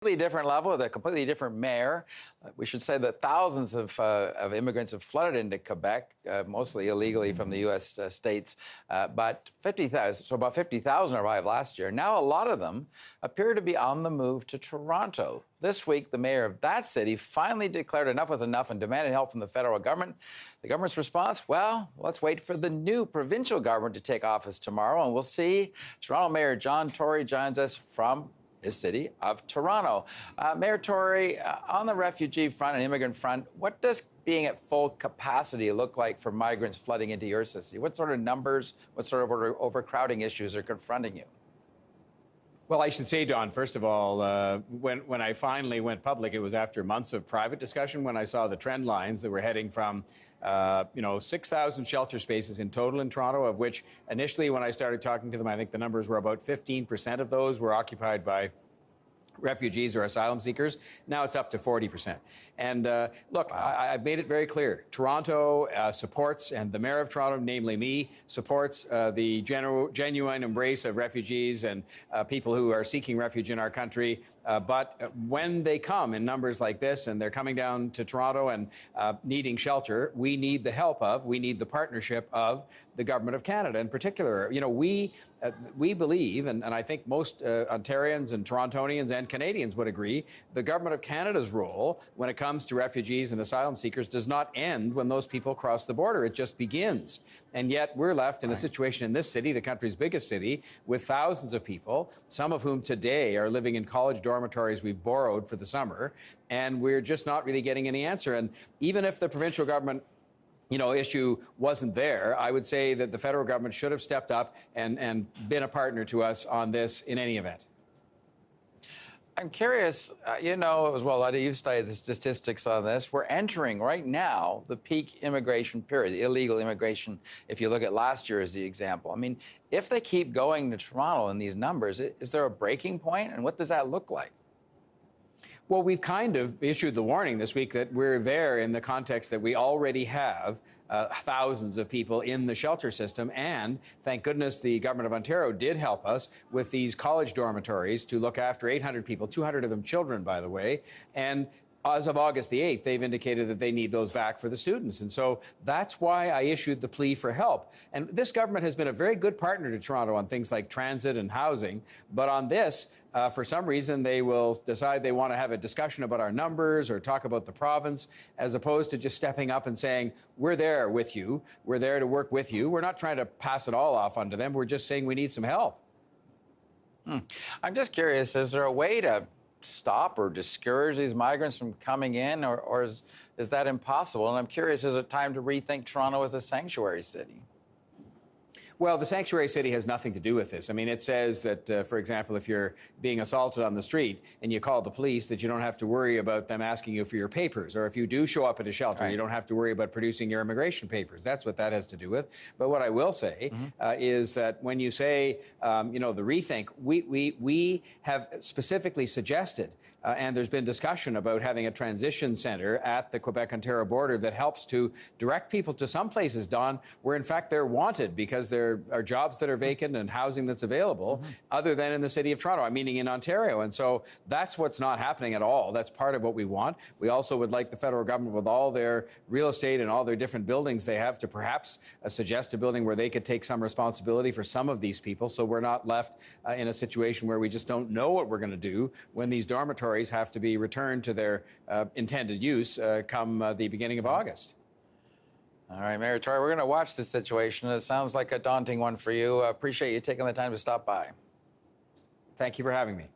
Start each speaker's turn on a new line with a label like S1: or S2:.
S1: Completely different level with a completely different mayor. We should say that thousands of immigrants have flooded into Quebec, mostly illegally from the U.S. States, but 50,000, so about 50,000 arrived last year. Now a lot of them appear to be on the move to Toronto. This week, the mayor of that city finally declared enough was enough and demanded help from the federal government. The government's response, well, let's wait for the new provincial government to take office tomorrow, and we'll see. Toronto Mayor John Tory joins us from his city of Toronto. Mayor Tory, on the refugee front and immigrant front, what does being at full capacity look like for migrants flooding into your city? What sort of numbers, what sort of overcrowding issues are confronting you?
S2: Well, I should say, Don, first of all, when I finally went public, it was after months of private discussion when I saw the trend lines that were heading from 6,000 shelter spaces in total in Toronto, of which initially when I started talking to them, I think the numbers were about 15% of those were occupied by refugees or asylum seekers. Now it's up to 40%. And look, I've made it very clear. Toronto supports, and the mayor of Toronto, namely me, supports the genuine embrace of refugees and people who are seeking refuge in our country. But when they come in numbers like this and they're coming down to Toronto and needing shelter, we need the help of, we need the partnership of the government of Canada in particular. You know, we believe, and I think most Ontarians and Torontonians and Canadians would agree, the government of Canada's role when it comes to refugees and asylum seekers does not end when those people cross the border. It just begins. And yet we're left in a situation in this city, the country's biggest city, with thousands of people, some of whom today are living in college dormitories we've borrowed for the summer, and we're just not really getting any answer. And even if the provincial government issue wasn't there, I would say that the federal government should have stepped up and been a partner to us on this in any event.
S1: I'm curious, as well, you've studied the statistics on this. We're entering right now the peak immigration period, the illegal immigration, if you look at last year as the example. I mean, if they keep going to Toronto in these numbers, is there a breaking point, and what does that look like?
S2: Well, we've kind of issued the warning this week that we're there in the context that we already have thousands of people in the shelter system. And thank goodness the government of Ontario did help us with these college dormitories to look after 800 people, 200 of them children, by the way. And as of August the 8th, they've indicated that they need those back for the students. And so that's why I issued the plea for help. And this government has been a very good partner to Toronto on things like transit and housing. But on this, for some reason, they will decide they want to have a discussion about our numbers or talk about the province, as opposed to just stepping up and saying, we're there with you. We're there to work with you. We're not trying to pass it all off onto them. We're just saying we need some help.
S1: I'm just curious, is there a way to stop or discourage these migrants from coming in, or is that impossible? And I'm curious, is it time to rethink Toronto as a sanctuary city?
S2: Well, the sanctuary city has nothing to do with this. I mean, it says that, for example, if you're being assaulted on the street and you call the police, that you don't have to worry about them asking you for your papers. Or if you do show up at a shelter, you don't have to worry about producing your immigration papers. That's what that has to do with. But what I will say is that when you say, the rethink, we have specifically suggested, and there's been discussion about having a transition center at the Quebec-Ontario border that helps to direct people to some places, Don, where in fact they're wanted because there are jobs that are vacant and housing that's available other than in the city of Toronto, I'm meaning in Ontario. And so that's what's not happening at all. That's part of what we want. We also would like the federal government, with all their real estate and all their different buildings they have, to perhaps suggest a building where they could take some responsibility for some of these people, so we're not left in a situation where we just don't know what we're going to do when these dormitories have to be returned to their intended use come the beginning of August.
S1: All right, Mayor Tory, we're going to watch this situation. It sounds like a daunting one for you. Appreciate you taking the time to stop by.
S2: Thank you for having me.